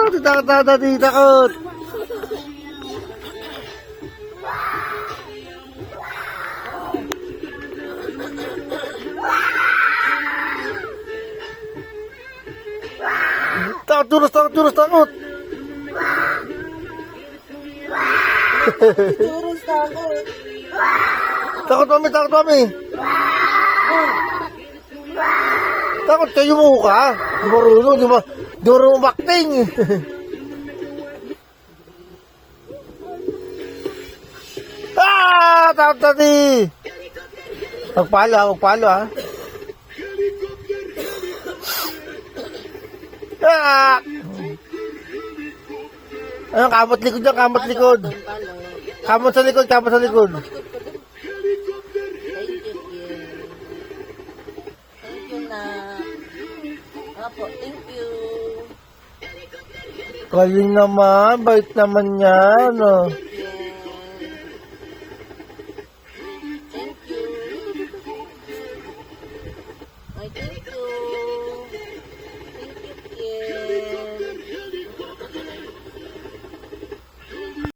Takot, Daddy, takot. Takot, turus, takot. Turus takot. Takot kami. Takot kayo mo ka. Di marunong, di marunong umakting. Takot Daddy. Magpalo ha. Ano, kamot likod dyan, kamot likod. Kamot sa likod. Thank you, dear. Thank you na. Apo, thank you. Galing naman, bait naman yan.